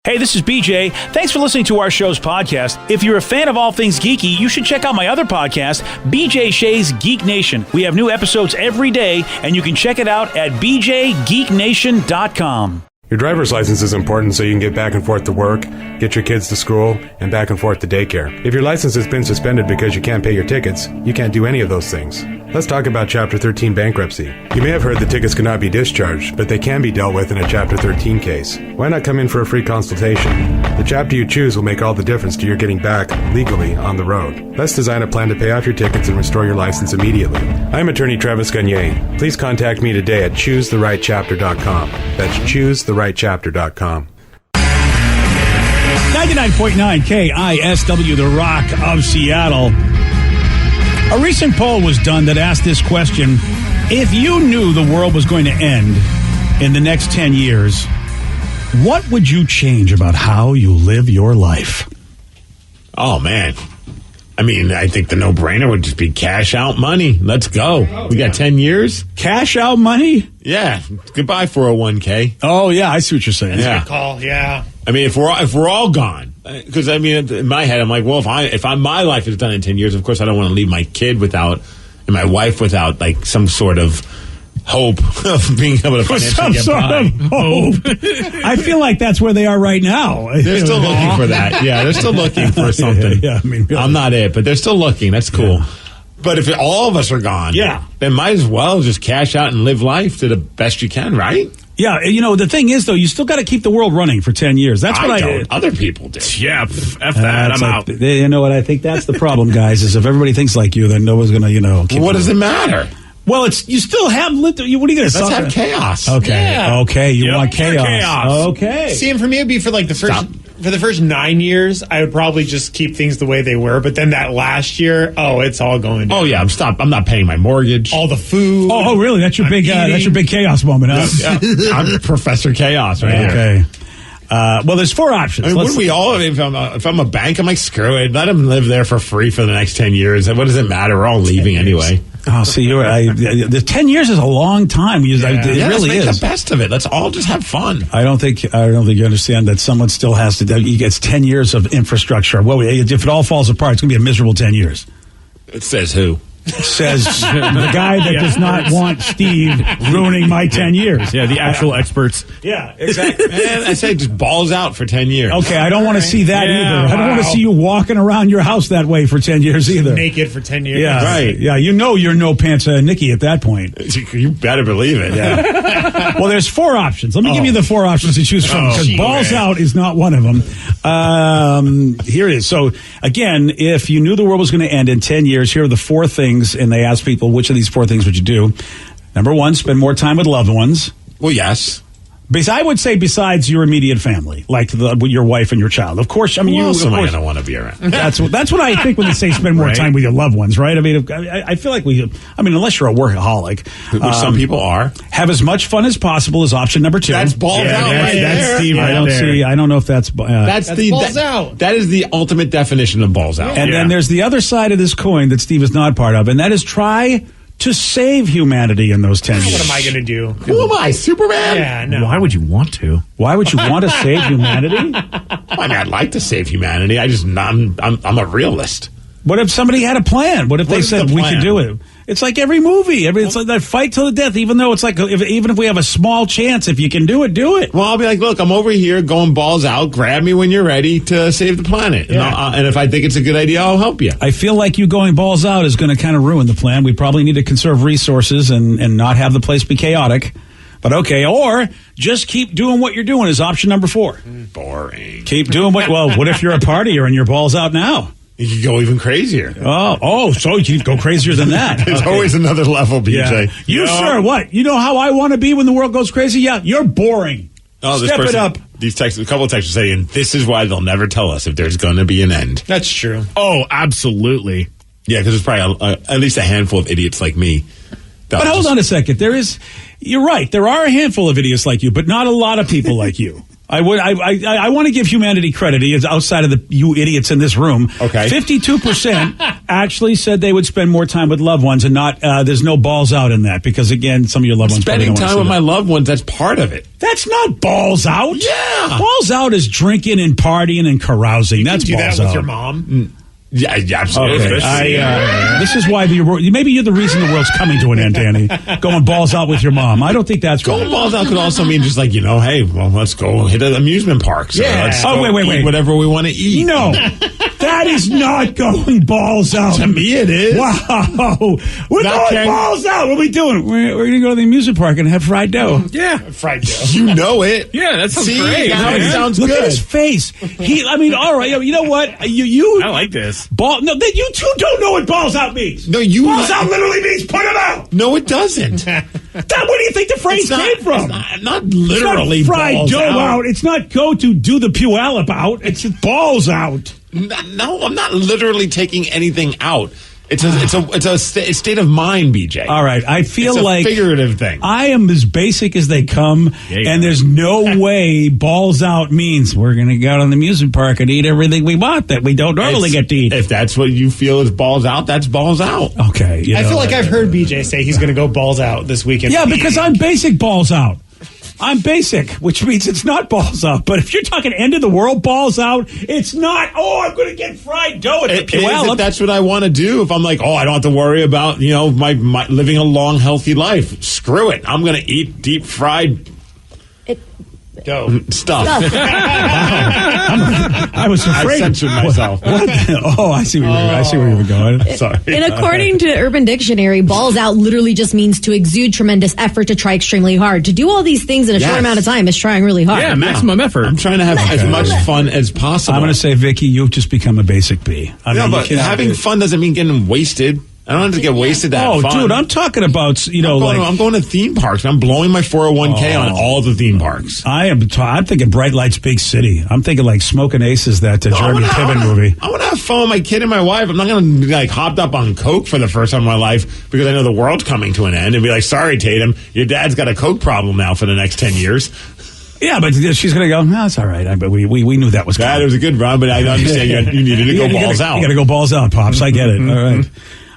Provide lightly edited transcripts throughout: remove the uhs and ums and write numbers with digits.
Hey, this is BJ. Thanks for listening to our show's podcast. If you're a fan of all things geeky, you should check out my other podcast, BJ Shea's Geek Nation. We have new episodes every day, and you can check it out at bjgeeknation.com. Your driver's license is important so you can get back and forth to work, get your kids to school, and back and forth to daycare. If your license has been suspended because you can't pay your tickets, you can't do any of those things. Let's talk about Chapter 13 bankruptcy. You may have heard the tickets cannot be discharged, but they can be dealt with in a Chapter 13 case. Why not come in for a free consultation? The chapter you choose will make all the difference to your getting back, legally, on the road. Let's design a plan to pay off your tickets and restore your license immediately. I'm attorney Travis Gagne. Please contact me today at choosetherightchapter.com. That's choosetherightchapter.com. 99.9 KISW, the Rock of Seattle. A recent poll was done that asked this question: if you knew the world was going to end in the next 10 years, what would you change about how you live your life? Oh, man. I mean, I think the no-brainer would just be cash out money. Let's go. We got 10 years. Cash out money? Yeah. Goodbye 401k. Oh, yeah, I see what you're saying. Yeah. Good call, yeah. I mean, if we're all gone, because I mean, in my head, I'm like, well, if my life is done in 10 years, of course, I don't want to leave my kid without, and my wife without, like, some sort of hope of being able to financially get by. Hope. I feel like that's where they are right now. They're still looking for that. Yeah, they're still looking for something. Yeah, I mean, really. I'm not it, but they're still looking. That's cool. Yeah. But if all of us are gone, then might as well just cash out and live life to the best you can, right? Yeah, you know, the thing is, though, you still got to keep the world running for 10 years. That's what I don't. Other people do. Yeah, F that. I'm out. You know what? I think that's the problem, guys, is if everybody thinks like you, then no one's going to, keep what does it matter? Well, you still have what are you going to Let's have chaos. Okay. Yeah. Okay. You want chaos. Okay. See, and for me, it'd be for like the first 9 years, I would probably just keep things the way they were. But then that last year, it's all going down. Oh yeah, I'm not paying my mortgage. All the food. Oh, really? That's your that's your big chaos moment, huh? Yeah. I'm Professor Chaos right here. Okay. Well, there's four options. I mean, wouldn't we all? If I'm a bank, I'm like, screw it. Let them live there for free for the next 10 years. What does it matter? We're all leaving anyway. Oh, see, the 10 years is a long time. It really let's make is. The best of it. Let's all just have fun. I don't think you understand that someone still has to. He gets 10 years of infrastructure. Well, if it all falls apart, it's going to be a miserable 10 years. It says who? Says the guy that does not want Steve ruining my 10 years. Yeah, the actual experts. Yeah, exactly. Man, I say just balls out for 10 years. Okay, I don't want to see that either. I don't want to see you walking around your house that way for 10 years either. Naked for 10 years. Yeah, right. Yeah, you're no pants Nikki at that point. You better believe it. Yeah. Well, there's four options. Let me give you the four options to choose from, because balls out is not one of them. Here it is. So, again, if you knew the world was going to end in 10 years, here are the four things, and they ask people, which of these four things would you do? Number one, spend more time with loved ones. Well, yes. I would say besides your immediate family, like your wife and your child. Of course, I mean, I don't want to be around. That's what I think when they say spend more time with your loved ones, right? I mean, I feel like unless you're a workaholic, which some people are, have as much fun as possible is option number two. That's balls out. That's Steve right there. I don't know if that's balls out. That is the ultimate definition of balls out. And then there's the other side of this coin that Steve is not part of, and that is try to save humanity in those 10 years. What am I going to do? Who am I, Superman? Yeah, no. Why would you want to? Why would you want to save humanity? I mean, I'd like to save humanity. I'm a realist. What if somebody had a plan? What if they said we could do it? It's like every movie. It's like that fight till the death. Even though it's like even if we have a small chance, if you can do it, do it. Well, I'll be like, look, I'm over here going balls out. Grab me when you're ready to save the planet. Yeah. And if I think it's a good idea, I'll help you. I feel like you going balls out is going to kind of ruin the plan. We probably need to conserve resources and not have the place be chaotic. But okay, or just keep doing what you're doing is option number 4. Boring. Keep doing what if you're a partier and you're balls out now? You could go even crazier. So you can go crazier than that. There's always another level, BJ. Yeah. Sure, what? You know how I want to be when the world goes crazy? Yeah, you're boring. Step it up. A couple of texts are saying, this is why they'll never tell us if there's going to be an end. That's true. Oh, absolutely. Yeah, because there's probably at least a handful of idiots like me. But hold on a second. You're right. There are a handful of idiots like you, but not a lot of people like you. I want to give humanity credit. He is outside of you idiots in this room. Okay. 52% actually said they would spend more time with loved ones and not, there's no balls out in that because, again, some of your loved ones Spending time with my loved ones, that's part of it. That's not balls out. Yeah. Balls out is drinking and partying and carousing. That's do balls that with out. your mom. Yeah, absolutely. Okay. This is why maybe you're the reason the world's coming to an end, Danny. Going balls out with your mom. I don't think that's Going right. balls out could also mean just like, hey, well, let's go hit an amusement park. So Yeah. let's Oh, go wait. eat whatever we want to eat. No, that is not going balls out. To me, it is. Wow. We're Not going Ken. balls out. What are we doing? We're going to go to the amusement park and have fried dough. Yeah. Fried dough. You know it. Yeah, that sounds See, great. now it man. sounds Look good. at his face. All right. You know what? You I like this. you two don't know what balls out means. No, you- Balls out literally means put them out. No, it doesn't. Where do you think the phrase came from? It's not literally It's not fried balls dough out. out. It's not go to do the Puyallup out. It's balls out. No, I'm not literally taking anything out. It's a state of mind, BJ. All right, I feel It's a like figurative thing. I am as basic as they come, and there's no way balls out means we're going to go to the amusement park and eat everything we want that we don't normally get to eat. If that's what you feel is balls out, that's balls out. Okay, I feel like I've heard BJ say he's going to go balls out this weekend. Yeah, because I'm basic balls out. I'm basic, which means it's not balls out. But if you're talking end of the world balls out, it's not, I'm going to get fried dough at the It is Puyallup. if that's what I want to do. If I'm like, I don't have to worry about, my living a long, healthy life. Screw it. I'm going to eat deep fried Go. stuff. I was I afraid. censored myself. I see where you were going. Sorry. And according to Urban Dictionary, balls out literally just means to exude tremendous effort, to try extremely hard. To do all these things in a short Yes. amount of time is trying really hard. Yeah, maximum effort. I'm trying to have as much fun as possible. I'm going to say, Vicky, you've just become a basic bee. No, but having fun doesn't mean getting wasted. I don't have to get wasted to have fun. Dude, I'm talking about, I'm going to theme parks. I'm blowing my 401k on all the theme parks. I'm thinking Bright Lights Big City. I'm thinking like Smoking Aces, that Jeremy Piven movie. I want to have fun with my kid and my wife. I'm not going to be like hopped up on Coke for the first time in my life because I know the world's coming to an end and be like, sorry, Tatum, your dad's got a Coke problem now for the next 10 years. Yeah, but she's going to go, no, it's all right. But we knew that was coming. That was a good run, but I understand you needed to go balls out. You got to go balls out, Pops. I get it. All right.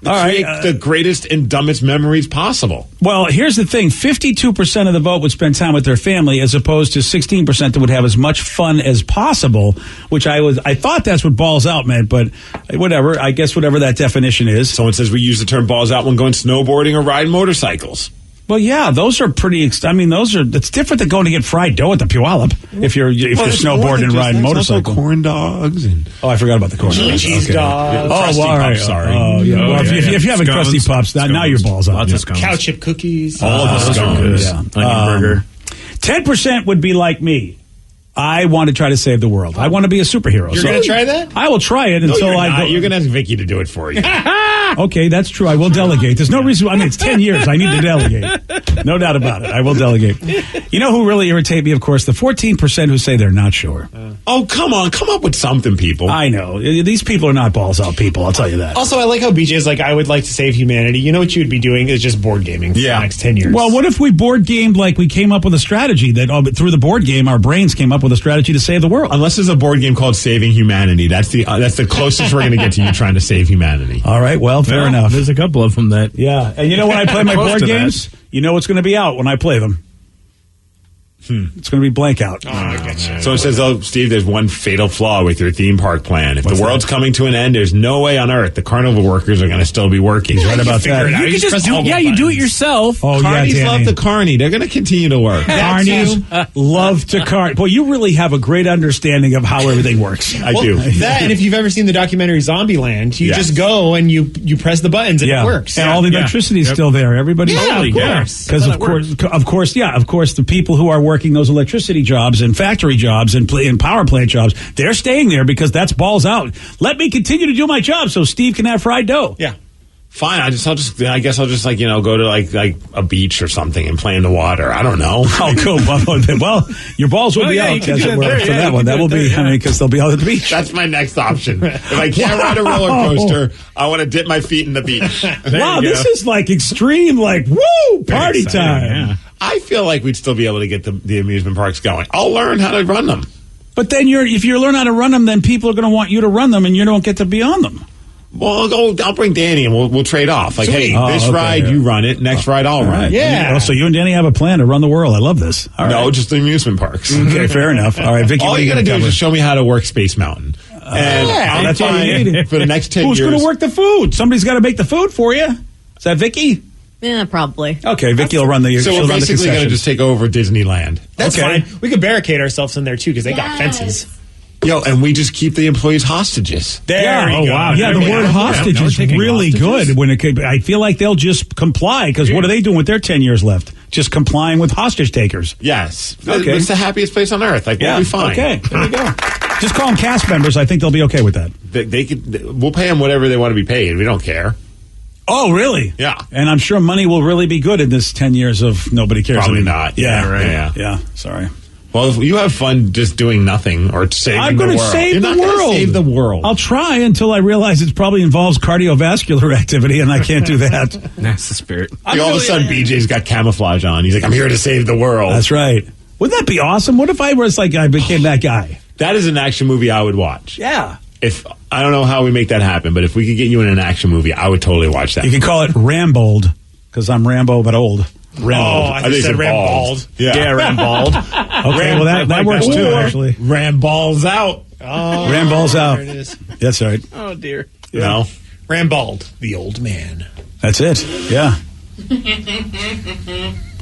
All right. The greatest and dumbest memories possible. Well, here's the thing. 52% of the vote would spend time with their family as opposed to 16% that would have as much fun as possible, which I thought that's what balls out meant, but whatever. I guess whatever that definition is. Someone says we use the term balls out when going snowboarding or riding motorcycles. Well, yeah, those are pretty. That's different than going to get fried dough at the Puyallup if you're snowboarding and riding motorcycle. Corn dogs and I forgot about the corn dogs. Cheese dogs. Crusty all right. Pups, sorry. Oh, yeah. Well, if you have a Scones. crusty pups, now your balls out. Lots of scones. Cow chip cookies. all of the Those are scones. good. Onion burger. 10% would be like me. I want to try to save the world. I want to be a superhero. You're going to try that? I will try it until you're I not. go. You're going to ask Vicky to do it for you. Okay, that's true. I will delegate. There's no reason. It's 10 years. I need to delegate. No doubt about it. I will delegate. You know who really irritate me, of course? The 14% who say they're not sure. Oh, come on. Come up with something, people. I know. These people are not balls out people. I'll tell you that. Also, I like how BJ's like, I would like to save humanity. You know what you would be doing is just board gaming for the next 10 years. Well, what if we board gamed like we came up with a strategy that through the board game, our brains came up with a strategy to save the world? Unless there's a board game called Saving Humanity. That's the closest we're going to get to you trying to save humanity. All right. Well, fair enough. There's a couple of them that. Yeah. And you know when I play my Close board to that. games, you know what's going to be out when I play them. It's going to be blank out. Oh, I gotcha. So it says, Steve, there's one fatal flaw with your theme park plan. If the world's coming to an end, there's no way on earth the carnival workers are going to still be working. He's right about figure it that. out. You You can just just press do. all Yeah, the you do it buttons. yourself. Oh, Carnies yeah, love Danny. the carny. They're going to continue to work. Carnies love to cart. Well, you really have a great understanding of how everything works. I do. That, and if you've ever seen the documentary Zombieland, you Yes. just go and you press the buttons and it works. And all the electricity is still there. Everybody, Yeah, of yeah. course. because of course, the people who are working those electricity jobs and factory jobs and power plant jobs, they're staying there because that's balls out. Let me continue to do my job so Steve can have fried dough. Yeah. Fine, I guess I'll just like, go to like a beach or something and play in the water. I don't know. Oh, cool. Well, your balls will be out, as it were, for that one. That will be, because they'll be out at the beach. That's my next option. If I can't ride a roller coaster, I want to dip my feet in the beach. Wow, this is like extreme, like, woo, party time. Yeah. I feel like we'd still be able to get the amusement parks going. I'll learn how to run them. But then if you learn how to run them, then people are going to want you to run them, and you don't get to be on them. Well, I'll bring Danny and we'll trade off. Like, hey, this ride you run it, next ride I'll run. Yeah. So you and Danny have a plan to run the world. I love this. All right. No, just the amusement parks. Okay, fair enough. All right, Vicky. All you got to do is just show me how to work Space Mountain. And that's all you need for the next 10 years. Who's going to work the food? Somebody's got to make the food for you. Is that Vicky? Yeah, probably. Okay, Vicky will run the. So we're basically going to just take over Disneyland. That's fine. We could barricade ourselves in there too because they got fences. Yo, and we just keep the employees hostages. There you go. Wow. Yeah, the word hostage is really good. When I feel like they'll just comply because what are they doing with their 10 years left? Just complying with hostage takers. Yes. Okay. It's the happiest place on earth. Like, we'll be fine. Okay, there you go. Just call them cast members. I think they'll be okay with that. We'll pay them whatever they want to be paid. We don't care. Oh, really? Yeah. And I'm sure money will really be good in this 10 years of nobody cares. Probably anymore. not. Yeah, right. Yeah. Sorry. Well, if you have fun just doing nothing or saving I'm the world. going to save the world. Save the world. I'll try until I realize it probably involves cardiovascular activity, and I can't do that. That's the spirit. All of a sudden, BJ's got camouflage on. He's like, I'm here to save the world. That's right. Wouldn't that be awesome? What if I was like, I became that guy? That is an action movie I would watch. Yeah. If I don't know how we make that happen, but if we could get you in an action movie, I would totally watch that. You can call it Rambold, because I'm Rambo, but old. Oh, I just said Rambald. Yeah, Rambald. Okay, well, that works too, actually. Ramballs out. Oh, Ramballs out. there it is. That's right. Oh, dear. No. Rambald, the old man. That's it. Yeah.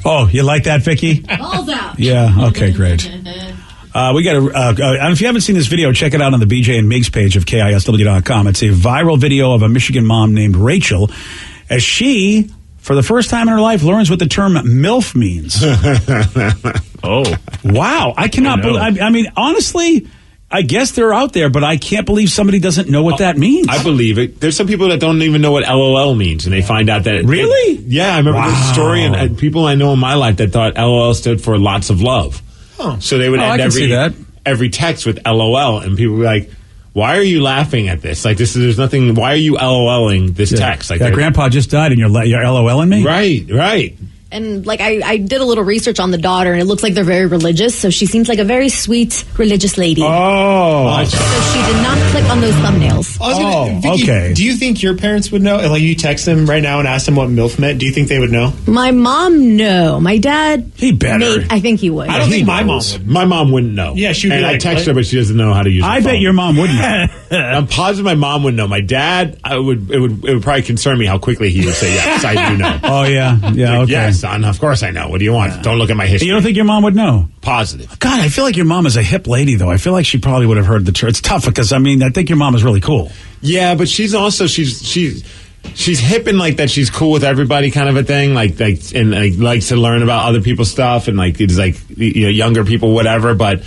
Oh, you like that, Vicky? Balls out. Yeah. Okay, great. We got to, if you haven't seen this video, check it out on the BJ and Migs page of KISW.com. It's a viral video of a Michigan mom named Rachel as she, for the first time in her life, learns what the term MILF means. Oh. Wow. I cannot believe, I mean, honestly, I guess they're out there, but I can't believe somebody doesn't know what that means. I believe it. There's some people that don't even know what LOL means, and they find out that Really? Yeah, I remember this story, and people I know in my life that thought LOL stood for lots of love. Oh. So they would I end can see that. every text with LOL, and people would be like, why are you laughing at this? Like, there's nothing, why are you LOLing this text? Like, Grandpa just died and you're LOLing me? Right. And like I did a little research on the daughter, and it looks like they're very religious. So she seems like a very sweet religious lady. Oh. So she did not click on those thumbnails. I was gonna, Vicky, okay. Do you think your parents would know? Like, you text them right now and ask them what MILF meant. Do you think they would know? My mom, no. My dad, He better. I think he would. I don't think my mom would. My mom wouldn't know. Yeah, she would be and I like, text what? her, but she doesn't know how to use I the bet phone. your mom wouldn't know. I'm positive my mom would know. My dad, it would probably concern me how quickly he would say yes. I do know. Oh, yeah. Yeah, okay. Yes, son, of course I know. What do you want? Don't look at my history. You don't think your mom would know? Positive. God, I feel like your mom is a hip lady, though. I feel like she probably would have heard the term. It's tough because, I mean, I think your mom is really cool. Yeah, but she's also she's hip and like that. She's cool with everybody, kind of a thing. Like likes to learn about other people's stuff and like it's like younger people, whatever. But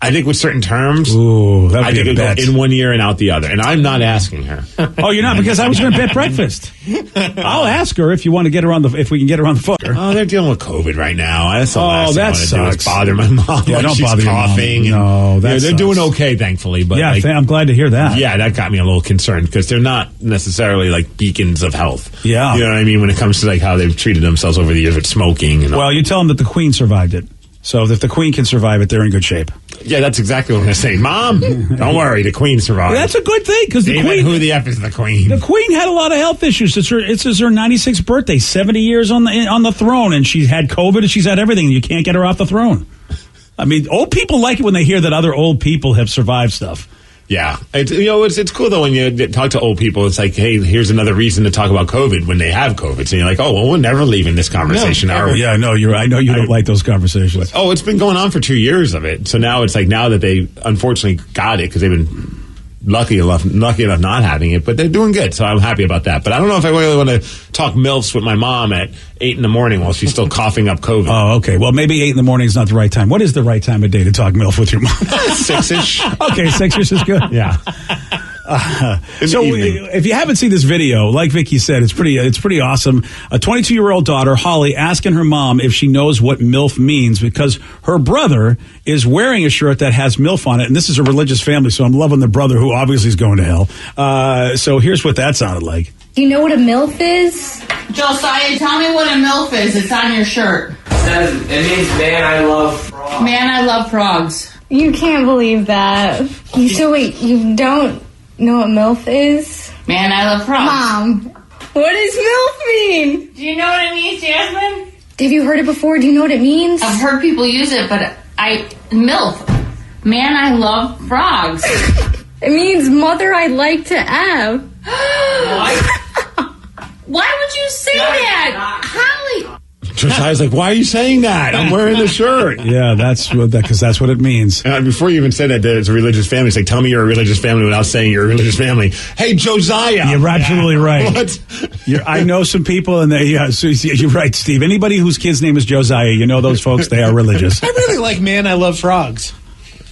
I think with certain terms, Ooh, that would I be think a it bet. go in one ear and out the other. And I'm not asking her. Oh, you're not? Because I was going to bet breakfast. I'll ask her if you want to get her on if we can get her on the phone. Oh, they're dealing with COVID right now. That's the last that thing I want to do sucks. is bother my mom. Yeah, when don't she's bother your mom. coughing. No, that they're doing sucks. okay, thankfully. But Yeah, like, I'm glad to hear that. yeah, that got me a little concerned because they're not necessarily like beacons of health. Yeah. You know what I mean? When it comes to like how they've treated themselves over the years with smoking and all. Well, you tell them that the Queen survived it. So if the Queen can survive it, they're in good shape. Yeah, that's exactly what I'm going to say. Mom, don't worry, the Queen survived. That's a good thing because the David, Queen. who the F is the Queen? The Queen had a lot of health issues. It's her 96th birthday, 70 years on the throne, and she's had COVID and she's had everything. And you can't get her off the throne. I mean, old people like it when they hear that other old people have survived stuff. Yeah. It's cool, though, when you talk to old people. It's like, hey, here's another reason to talk about COVID when they have COVID. So you're like, oh, well, we're never leaving this conversation, are we? Yeah, no, I know you don't like those conversations. Oh, it's been going on for 2 years of it. So now it's like now that they unfortunately got it because they've been lucky enough not having it, but they're doing good. So I'm happy about that. But I don't know if I really want to talk MILFs with my mom at 8 in the morning while she's still coughing up COVID. Oh, okay. Well, maybe 8 in the morning is not the right time. What is the right time of day to talk MILF with your mom? 6-ish. Okay, 6-ish is good. Yeah. So if you haven't seen this video, like Vicky said, it's pretty awesome. A 22-year-old daughter, Holly, asking her mom if she knows what MILF means because her brother is wearing a shirt that has MILF on it. And this is a religious family, so I'm loving the brother who obviously is going to hell. So here's what that sounded like. Do you know what a MILF is? Josiah, tell me what a MILF is. It's on your shirt. It means man, I love frogs. Man, I love frogs. You can't believe that. So wait, you don't know what MILF is? Man, I love frogs. Mom, what does MILF mean? Do you know what it means, Jasmine? Have you heard it before? Do you know what it means? I've heard people use it, but MILF. Man, I love frogs. It means mother I'd like to have. Why would you say that? Holly! Josiah's like, why are you saying that? I'm wearing the shirt. Yeah, because that's what it means. Before you even said that it's a religious family, it's like, tell me you're a religious family without saying you're a religious family. Hey, Josiah. You're absolutely right. What? I know some people, and so you're right, Steve. Anybody whose kid's name is Josiah, you know those folks, they are religious. I really like Man, I Love Frogs.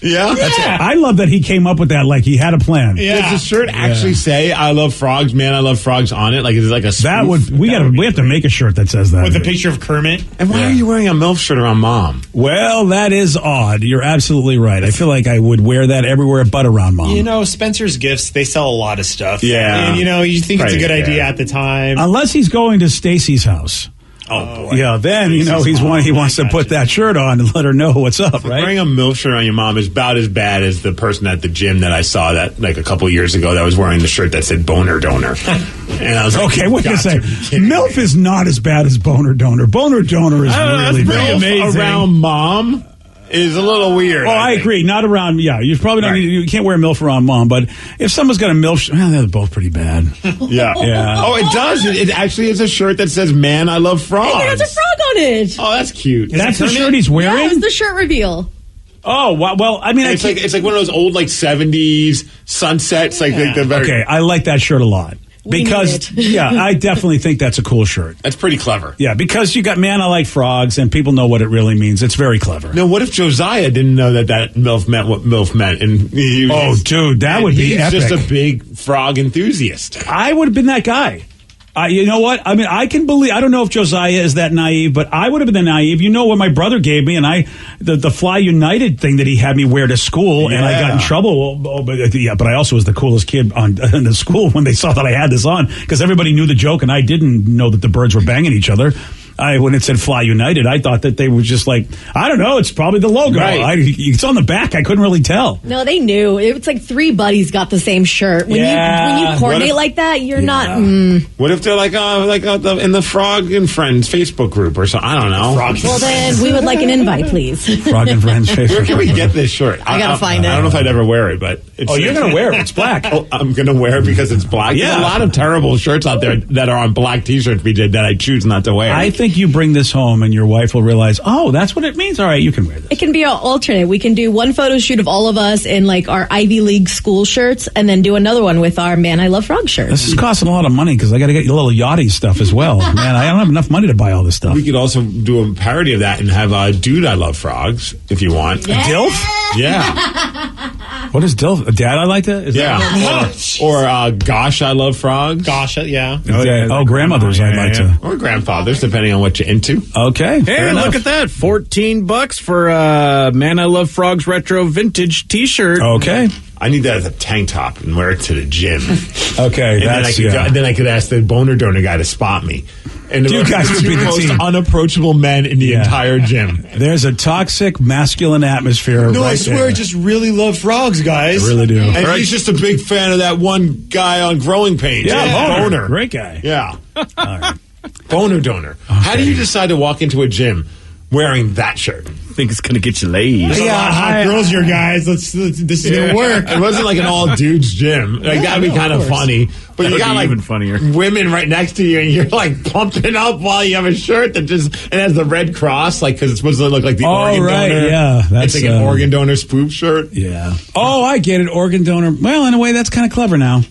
Yeah? I love that he came up with that like he had a plan. Does the shirt actually say "I love frogs"? Man, I love frogs on it. Like is it like a spoof? We have to make a shirt that says that with a picture of Kermit. And why are you wearing a MILF shirt around mom? Well, that is odd. You're absolutely right. I feel like I would wear that everywhere but around mom. You know, Spencer's Gifts, they sell a lot of stuff. Yeah. And you think it's a good idea at the time. Unless he's going to Stacy's house. Oh boy! Yeah, then he wants to put that shirt on and let her know what's up. Right? Wearing a MILF shirt on your mom is about as bad as the person at the gym that I saw that like a couple of years ago that was wearing the shirt that said "boner donor." And I was like, okay, what can I say? MILF is not as bad as boner donor. Boner donor is really MILF amazing. Around mom is a little weird. Oh, I agree. Not around. Yeah, you probably don't. You can't wear MILF around mom. But if someone's got a MILF, they're both pretty bad. Yeah. Oh, it does. It actually is a shirt that says "Man, I love frogs." Hey, there's a frog on it. Oh, that's cute. That's the shirt he's wearing. Yeah, it's the shirt reveal. Oh well, I mean, it's like one of those old like 70s sunsets. Okay, I like that shirt a lot. Because, I definitely think that's a cool shirt. That's pretty clever. Yeah, because you got Man, I Like Frogs, and people know what it really means. It's very clever. Now, what if Josiah didn't know that MILF meant what MILF meant? And dude, that would be epic. He's just a big frog enthusiast. I would have been that guy. You know what? I mean, I can believe. I don't know if Josiah is that naive, but I would have been that naive. You know what my brother gave me, and the Fly United thing that he had me wear to school, and I got in trouble. But I also was the coolest kid in the school when they saw that I had this on because everybody knew the joke, and I didn't know that the birds were banging each other. When it said Fly United, I thought that they were just like, I don't know, it's probably the logo. Right. It's on the back. I couldn't really tell. No, they knew. It's like three buddies got the same shirt. When you coordinate like that, you're not. What if they're like in the Frog and Friends Facebook group or something? I don't know. Well, then we would like an invite, please. Frog and Friends Facebook. Where can we get this shirt? I gotta find it. I don't know if I'd ever wear it, but you're gonna wear it. It's black. I'm gonna wear it because it's black. Yeah. There's a lot of terrible shirts out there that are on black T-shirts that I choose not to wear. I think you bring this home and your wife will realize, oh, that's what it means. All right, you can wear this. It can be an alternate. We can do one photo shoot of all of us in like our Ivy League school shirts and then do another one with our Man, I Love Frog shirt. This is costing a lot of money because I got to get you a little yachty stuff as well. Man, I don't have enough money to buy all this stuff. We could also do a parody of that and have Dude, I Love Frogs, if you want. A DILF? Yeah. What is DILF? Dad, I like that? Is that or Gosh, I Love Frogs. Gosh, yeah. Grandmothers, I'd like to. Or grandfathers, depending on what you're into. Okay. Hey, look at that. $14 for Man, I Love Frogs retro vintage T-shirt. Okay. I need that as a tank top and wear it to the gym. Okay. And then I could ask the boner donor guy to spot me. And you guys would be the most team. Unapproachable men in the entire gym. There's a toxic masculine atmosphere. No, right I swear, I just really love frogs, guys. I really do. And he's just a big fan of that one guy on Growing Pains. Yeah, Boner. Great guy. Yeah. All right. Boner donor. Okay. How do you decide to walk into a gym wearing that shirt? I think it's going to get you laid. There's a lot of hot girls here, guys. This is going to work. It wasn't like an all dudes gym. Like, that'd be kind of funny. But That you would got be like even funnier. women right next to you, and you're like pumping up while you have a shirt that just and has the red cross, like because it's supposed to look like the organ donor. Yeah, that's like an organ donor spoof shirt. Yeah. Oh, I get it. Organ donor. Well, in a way, that's kind of clever now.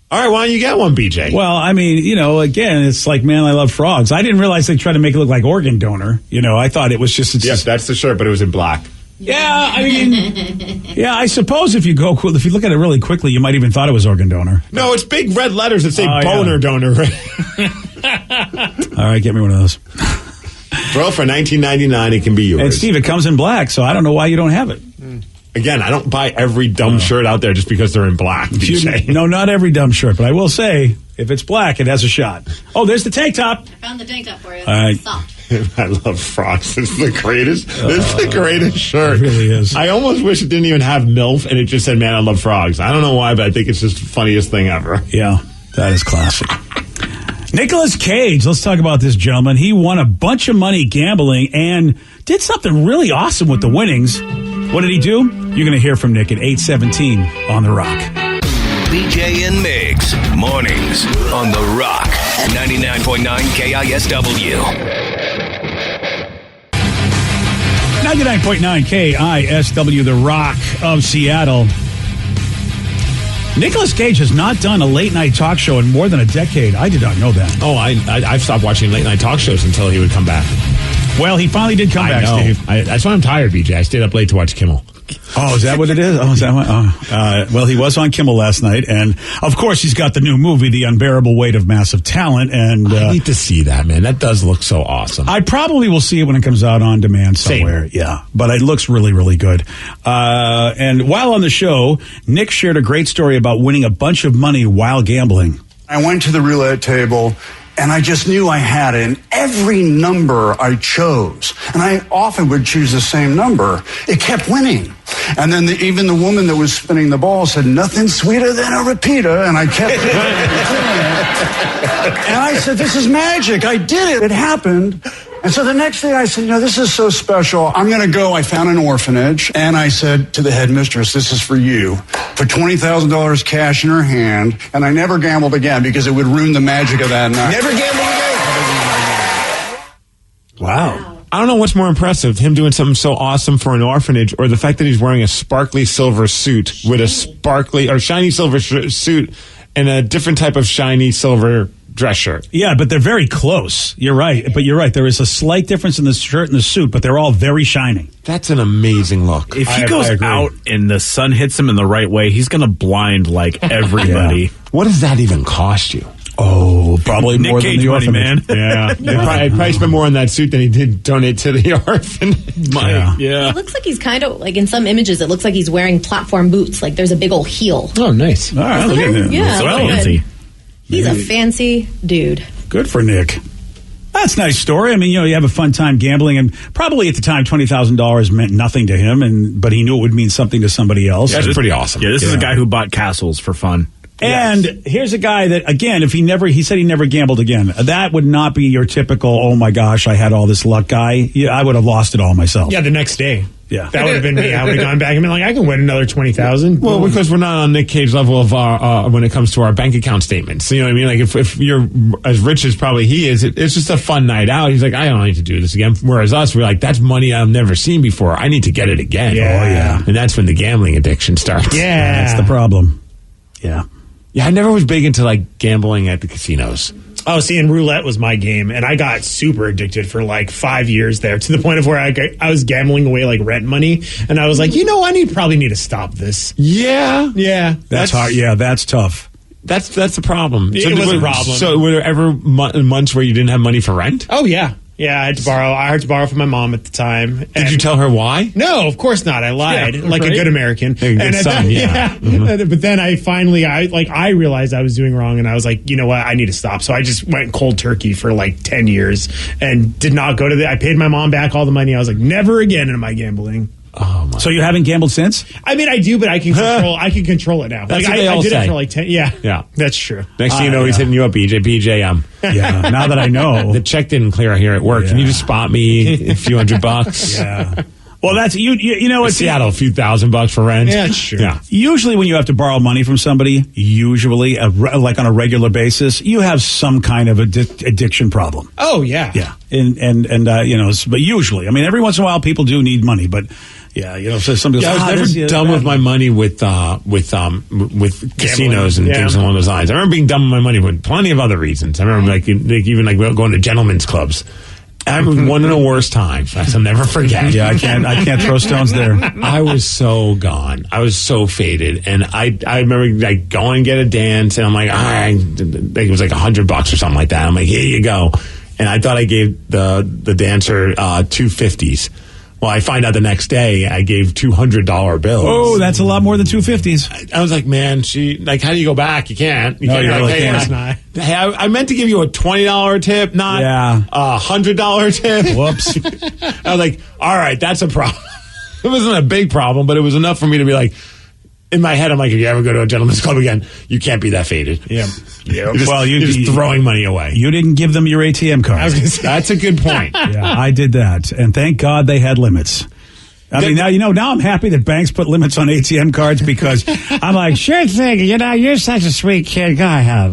All right, why don't you get one, BJ? Well, I mean, again, it's like Man, I Love Frogs. I didn't realize they tried to make it look like organ donor. I thought it was just. Yes, that's the shirt, but it was in black. Yeah, I mean, yeah, I suppose if you look at it really quickly, you might even thought it was organ donor. No, it's big red letters that say boner donor. All right, get me one of those. Well, for $19.99, it can be yours. And Steve, it comes in black, so I don't know why you don't have it. Again, I don't buy every dumb shirt out there just because they're in black. No, not every dumb shirt, but I will say, if it's black, it has a shot. Oh, there's the tank top. I found the tank top for you. All right. Soft. I love frocks. It's the greatest. It's the greatest shirt. It really is. I almost wish it didn't even have MILF and it just said, man, I love frogs. I don't know why, but I think it's just the funniest thing ever. Yeah, that is classic. Nicolas Cage, let's talk about this gentleman. He won a bunch of money gambling and did something really awesome with the winnings. What did he do? You're going to hear from Nick at 8:17 on The Rock. BJ and Migs, mornings on The Rock, 99.9 KISW. 99.9 KISW, The Rock of Seattle. Nicolas Cage has not done a late-night talk show in more than a decade. I did not know that. Oh, I've stopped watching late-night talk shows until he would come back. Well, he finally did come back, Steve. That's why I'm tired, BJ. I stayed up late to watch Kimmel. Oh, is that what it is? Oh, is that what? Well, he was on Kimmel last night, and of course, he's got the new movie, The Unbearable Weight of Massive Talent. And I need to see that, man. That does look so awesome. I probably will see it when it comes out on demand somewhere. Same. Yeah, but it looks really, really good. And while on the show, Nick shared a great story about winning a bunch of money while gambling. I went to the roulette table, and I just knew I had it. And every number I chose, and I often would choose the same number, it kept winning. And then even the woman that was spinning the ball said, nothing sweeter than a repeater. And I kept doing it. And I said, this is magic. I did it. It happened. And so the next day I said, this is so special. I'm going to go. I found an orphanage. And I said to the headmistress, this is for you. Put $20,000 cash in her hand. And I never gambled again because it would ruin the magic of that night. Never gambled again. Wow. I don't know what's more impressive, him doing something so awesome for an orphanage or the fact that he's wearing a sparkly silver suit with a sparkly or shiny silver suit and a different type of shiny silver dress shirt. Yeah, but they're very close. You're right. But you're right. There is a slight difference in the shirt and the suit, but they're all very shiny. That's an amazing look. If he goes out and the sun hits him in the right way, he's going to blind like everybody. Yeah. What does that even cost you? Oh, probably more than the orphanage. Man. Yeah. I'd probably spend more on that suit than he did donate to the orphanage. Yeah. It looks like he's kind of, like in some images, it looks like he's wearing platform boots. Like there's a big old heel. Oh, nice. All right, look at him. Yeah. So fancy. He's a fancy dude. Good for Nick. That's a nice story. I mean, you have a fun time gambling, and probably at the time, $20,000 meant nothing to him, but he knew it would mean something to somebody else. That's pretty awesome. Yeah, this is a guy who bought castles for fun. And here's a guy that, again, if he said he never gambled again. That would not be your typical, oh my gosh, I had all this luck guy. Yeah, I would have lost it all myself. Yeah, the next day. Yeah. That would have been me. I would have gone back and been like, I can win another $20,000. Well, because we're not on Nick Cage level of our when it comes to our bank account statements. You know what I mean? Like if you're as rich as probably he is, it's just a fun night out. He's like, I don't need to do this again. Whereas us, we're like, that's money I've never seen before. I need to get it again. Yeah. Oh, yeah. And that's when the gambling addiction starts. Yeah. That's the problem. Yeah. Yeah, I never was big into like gambling at the casinos. Oh, see, and roulette was my game, and I got super addicted for like 5 years there, to the point of where I was gambling away like rent money, and I was like, I probably need to stop this. Yeah, that's hard. Yeah, that's tough. That's the problem. It was a problem. So were there ever months where you didn't have money for rent? Oh yeah. Yeah, I had to borrow from my mom at the time. Did you tell her why? No, of course not. I lied, like a good American. A good son, yeah. Mm-hmm. But then I realized I was doing wrong, and I was like, you know what, I need to stop. So I just went cold turkey for like 10 years and did not go to I paid my mom back all the money. I was like, never again in my gambling. Oh my! So you haven't gambled since? I mean, I do, but I can control. I can control it now. That's like what they all I did say. it for like 10. Yeah, that's true. Next thing you know, he's hitting you up, BJ. Yeah. Now that I know, the check didn't clear here at work. Can you just spot me a few $100? Yeah. Well, that's you know it's Seattle, a few $1,000 for rent. Yeah, sure. Yeah. Usually, when you have to borrow money from somebody, like on a regular basis, you have some kind of addiction problem. Oh yeah, yeah, and but usually, I mean, every once in a while, people do need money, but. Yeah, so somebody goes, I was never dumb with my money with casinos and things along those lines. I remember being dumb with my money with plenty of other reasons. I remember even going to gentlemen's clubs. I was one of the worst times. I'll never forget. Yeah, I can't throw stones there. I was so gone. I was so faded, and I remember like going to get a dance, and I'm like, it was like $100 or something like that. I'm like, here you go, and I thought I gave the dancer $250s. Well, I find out the next day I gave $200 bills. Oh, that's a lot more than $250s. I was like, man, how do you go back? You can't. You can't. really can't. Hey, I meant to give you a $20 tip, not a $100 tip. Whoops. I was like, all right, that's a problem. It wasn't a big problem, but it was enough for me to be like, in my head, I'm like, if you ever go to a gentleman's club again, you can't be that faded. Yeah. You're just throwing money away. You didn't give them your ATM card. That's a good point. Yeah, I did that. And thank God they had limits. I mean, now I'm happy that banks put limits on ATM cards because I'm like, sure thing, you're such a sweet kid. Go ahead.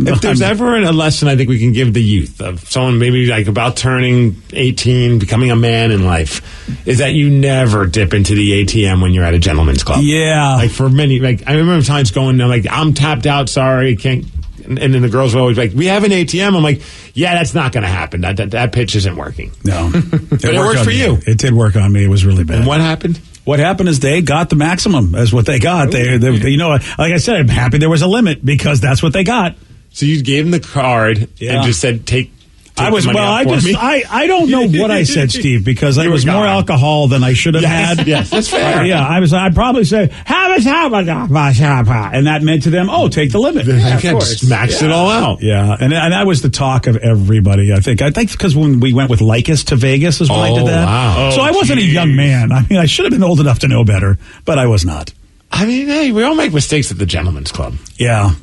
If there's ever a lesson I think we can give the youth of someone maybe like about turning 18, becoming a man in life, is that you never dip into the ATM when you're at a gentleman's club. Yeah. Like for many, like I remember times going, I'm like, I'm tapped out, sorry, can't. And then the girls were always like, we have an ATM. I'm like, yeah, that's not going to happen. That pitch isn't working. No. But it worked for you. It did work on me. It was really bad. And what happened? What happened is they got the maximum. That's what they got. They like I said, I'm happy there was a limit because that's what they got. So you gave them the card and just said, take I was I don't know what I said, Steve, because it was more alcohol than I should have had. Yes, that's fair. I'd probably say and that meant to them, take the limit. Yeah, just maxed it all out. Yeah, and that was the talk of everybody. I think because when we went with Lycus to Vegas is when I did that. Wow. So I wasn't a young man. I mean, I should have been old enough to know better, but I was not. I mean, hey, we all make mistakes at the gentleman's club. Yeah.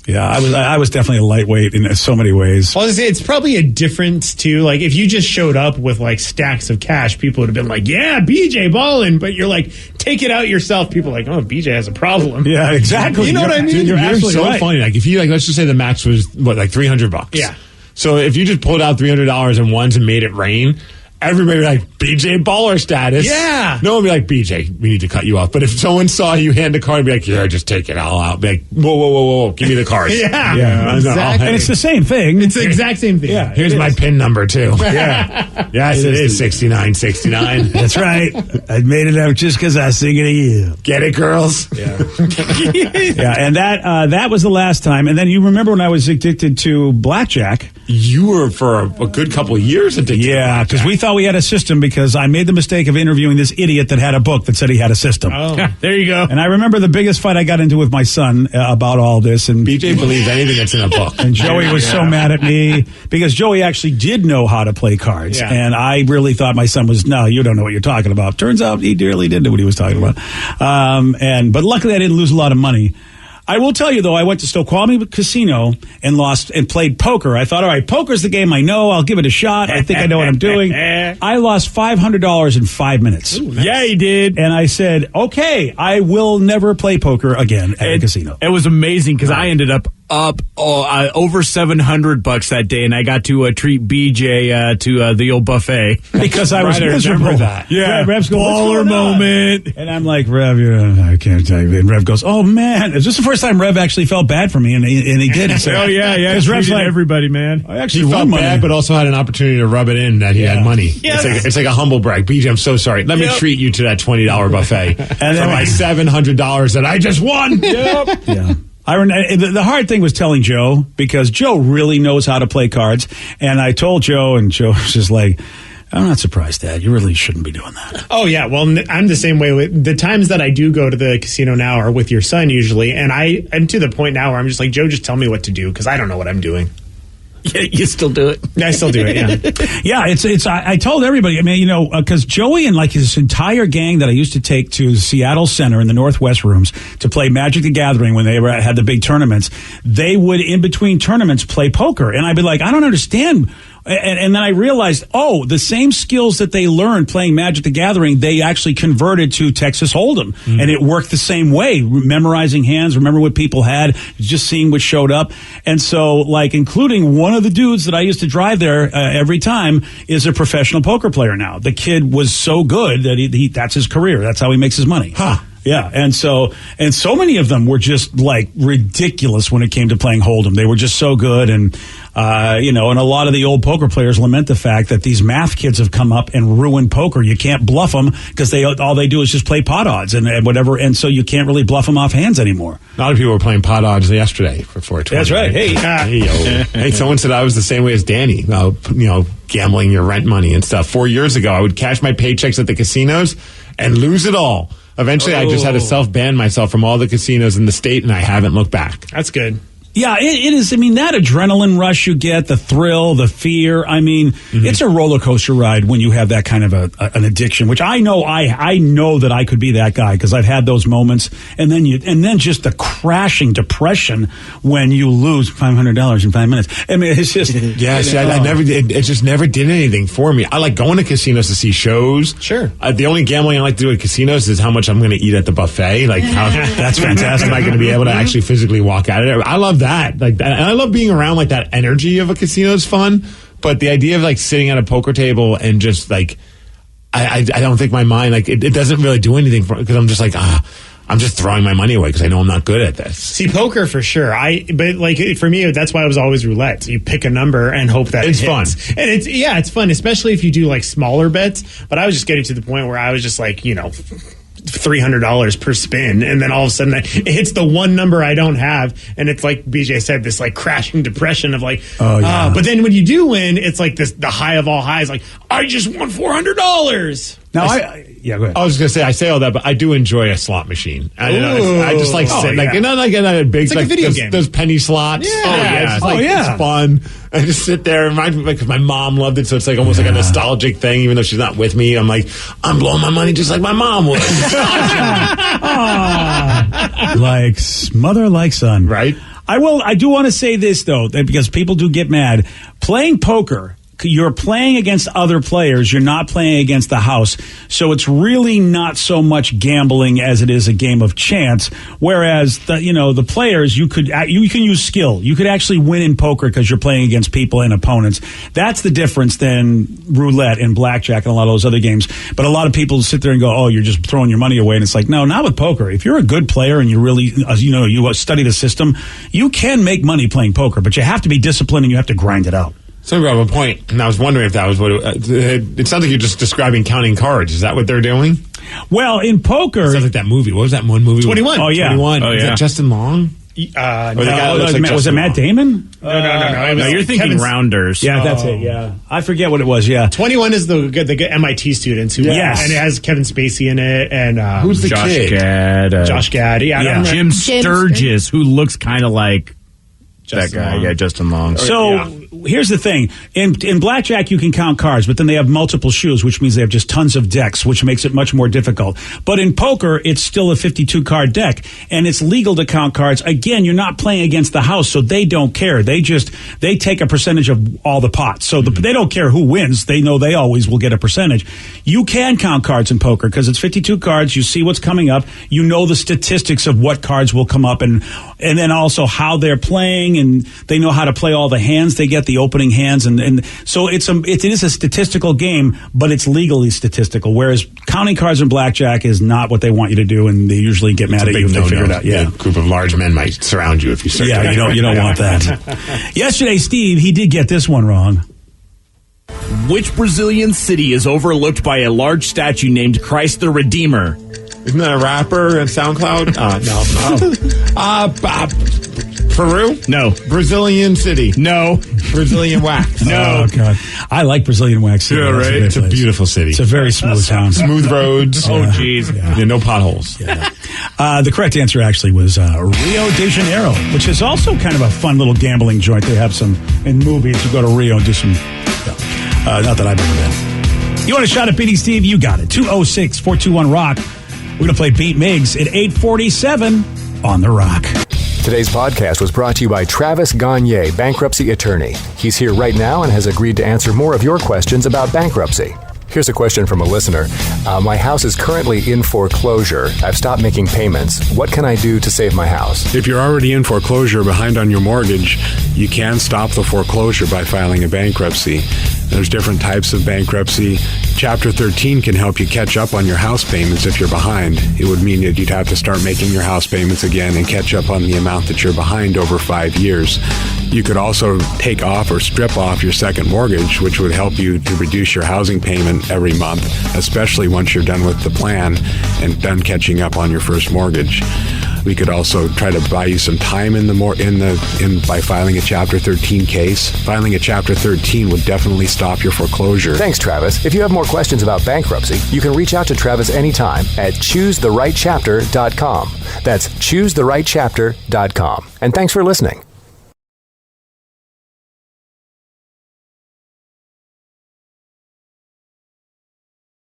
Yeah, I was definitely a lightweight in so many ways. Well, it's probably a difference too. Like if you just showed up with like stacks of cash, people would have been like, "Yeah, BJ ballin'," but you're like, take it out yourself. People are like, "Oh, BJ has a problem." Yeah, exactly. You know what I mean? You're so right. Funny. Like if you let's just say the max was like $300. Yeah. So if you just pulled out $300 in ones and made it rain. Everybody would be like, BJ baller status. Yeah. No one would be like, BJ, we need to cut you off. But if someone saw you hand a card and be like, yeah, just take it all out. Be like, whoa, give me the card. Yeah, exactly. And it's the same thing. It's the exact same thing. Yeah. Here's my PIN number, too. Yeah. Yes, it is 6969. That's right. I made it up just because I was thinking of you. Get it, girls? Yeah. Yeah, and that was the last time. And then you remember when I was addicted to blackjack. You were for a good couple of years addicted to blackjack. Because we thought we had a system because I made the mistake of interviewing this idiot that had a book that said he had a system. Oh, there you go. And I remember the biggest fight I got into with my son about all this. And BJ believes anything that's in a book. And Joey was so mad at me because Joey actually did know how to play cards. Yeah. And I really thought my son was, no, you don't know what you're talking about. Turns out he dearly did know what he was talking about. But luckily I didn't lose a lot of money. I will tell you, though, I went to Snoqualmie Casino and played poker. I thought, all right, poker's the game I know. I'll give it a shot. I think I know what I'm doing. I lost $500 in 5 minutes. Ooh, nice. Yeah, he did. And I said, okay, I will never play poker again at a casino. It was amazing because I ended up over $700 that day, and I got to treat BJ to the old buffet because I was miserable. That. Yeah, Rev's going, baller moment, and I'm like, Rev, I can't tell you. And Rev goes, oh man, is this the first time Rev actually felt bad for me? And he did. He said, oh yeah, because Rev's like everybody, man. I actually he felt bad, but also had an opportunity to rub it in that he had money. Yes. It's like a humble brag. BJ, I'm so sorry. Let me treat you to that $20 buffet and for my $700 that I just won. Yep. Yeah. The hard thing was telling Joe because Joe really knows how to play cards. And I told Joe, and Joe was just like, I'm not surprised, Dad. You really shouldn't be doing that. Oh, yeah. Well, I'm the same way. With the times that I do go to the casino now are with your son usually. And I'm to the point now where I'm just like, Joe, just tell me what to do because I don't know what I'm doing. Yeah, you still do it. I still do it, yeah. Yeah, I told everybody, I mean, because Joey and like his entire gang that I used to take to Seattle Center in the Northwest rooms to play Magic the Gathering when they had the big tournaments, they would, in between tournaments, play poker. And I'd be like, I don't understand. And then I realized, the same skills that they learned playing Magic the Gathering, they actually converted to Texas Hold'em. And it worked the same way, memorizing hands, remember what people had, just seeing what showed up. And so, like, including one of the dudes that I used to drive there every time is a professional poker player now. The kid was so good that he that's his career. That's how he makes his money. Huh. Yeah, and so many of them were just like ridiculous when it came to playing Hold'em. They were just so good, and and a lot of the old poker players lament the fact that these math kids have come up and ruined poker. You can't bluff them because all they do is just play pot odds and whatever, and so you can't really bluff them off hands anymore. A lot of people were playing pot odds yesterday for 420. That's right. Hey, someone said I was the same way as Danny. Gambling your rent money and stuff. 4 years ago, I would cash my paychecks at the casinos and lose it all. Eventually, I just had to self-ban myself from all the casinos in the state, and I haven't looked back. That's good. Yeah, it is. I mean, that adrenaline rush you get, the thrill, the fear. I mean, it's a roller coaster ride when you have that kind of an addiction, which I know that I could be that guy because I've had those moments. And then just the crashing depression when you lose $500 in 5 minutes. I mean, it's just it just never did anything for me. I like going to casinos to see shows. Sure. The only gambling I like to do at casinos is how much I'm going to eat at the buffet. Like, that's fantastic. Am I going to be able to actually physically walk out of there? I love that. Like, and I love being around like that energy of a casino is fun, but the idea of like sitting at a poker table and just like I don't think my mind like it doesn't really do anything for because I'm just like I'm just throwing my money away because I know I'm not good at this. See, poker for sure. But like for me, that's why it was always roulette. So you pick a number and hope that it's fun. And it's fun, especially if you do like smaller bets. But I was just getting to the point where I was just like, $300 per spin, and then all of a sudden it hits the one number I don't have, and it's like BJ said, this like crashing depression of like, but then when you do win, it's like the high of all highs, like I just won $400. Now go ahead. I was going to say I say all that, but I do enjoy a slot machine. I just like sitting like a big it's like a video game. Those penny slots. Yeah. It's fun. I just sit there and remind me because my mom loved it, so it's like almost like a nostalgic thing. Even though she's not with me, I'm like I'm blowing my money just like my mom would. Like mother, like son, right? I do want to say this though, that because people do get mad playing poker. You're playing against other players. You're not playing against the house. So it's really not so much gambling as it is a game of chance. Whereas the players, you can use skill. You could actually win in poker because you're playing against people and opponents. That's the difference than roulette and blackjack and a lot of those other games. But a lot of people sit there and go, "Oh, you're just throwing your money away." And it's like, no, not with poker. If you're a good player and you really, you study the system, you can make money playing poker. But you have to be disciplined and you have to grind it out. So you have a point, and I was wondering if that was what it sounds like you're just describing counting cards. Is that what they're doing? Well, in poker, it sounds like that movie. What was that one movie? 21. Oh yeah, 21. Oh, Is that Justin Long? Was it Matt Damon? No. You're thinking Rounders. Yeah, that's it. Yeah, I forget what it was. Yeah, 21 is the MIT students who, and it has Kevin Spacey in it, and who's the kid? Josh Gad. Yeah. Jim Sturgis, who looks kind of like that guy. Long. Yeah, Justin Long. So here's the thing: in blackjack, you can count cards, but then they have multiple shoes, which means they have just tons of decks, which makes it much more difficult. But in poker, it's still a 52-card deck, and it's legal to count cards. Again, you're not playing against the house, so they don't care. They take a percentage of all the pots, so they don't care who wins. They know they always will get a percentage. You can count cards in poker because it's 52 cards. You see what's coming up. You know the statistics of what cards will come up, and then also how they're playing, and they know how to play all the hands they get, the opening hands, and so it is a statistical game, but it's legally statistical. Whereas counting cards in blackjack is not what they want you to do, and they usually get mad at you if they figure it out. Yeah, a group of large men might surround you if you start. Yeah, you don't want that. Yesterday, Steve, he did get this one wrong. Which Brazilian city is overlooked by a large statue named Christ the Redeemer? Isn't that a rapper on SoundCloud? No. Peru? No. Brazilian city? No. Brazilian wax? No. Oh, God. I like Brazilian wax. Yeah, right? It's a beautiful city. It's a very smooth town. Smooth roads. Oh, jeez. Yeah, no potholes. Yeah. The correct answer actually was Rio de Janeiro, which is also kind of a fun little gambling joint. They have some in movies. You go to Rio and do some... not that I've ever been. You want a shot at beating Steve? You got it. 206-421-ROCK. We're going to play Beat Miggs at 8:47 on The Rock. Today's podcast was brought to you by Travis Gagne, bankruptcy attorney. He's here right now and has agreed to answer more of your questions about bankruptcy. Here's a question from a listener. My house is currently in foreclosure. I've stopped making payments. What can I do to save my house? If you're already in foreclosure behind on your mortgage, you can stop the foreclosure by filing a bankruptcy. There's different types of bankruptcy. Chapter 13 can help you catch up on your house payments if you're behind. It would mean that you'd have to start making your house payments again and catch up on the amount that you're behind over 5 years. You could also take off or strip off your second mortgage, which would help you to reduce your housing payment every month, especially once you're done with the plan and done catching up on your first mortgage. We could also try to buy you some time by filing a Chapter 13 case. Filing a Chapter 13 would definitely stop your foreclosure. Thanks, Travis. If you have more questions about bankruptcy, you can reach out to Travis anytime at choosetherightchapter.com. That's choosetherightchapter.com. And thanks for listening.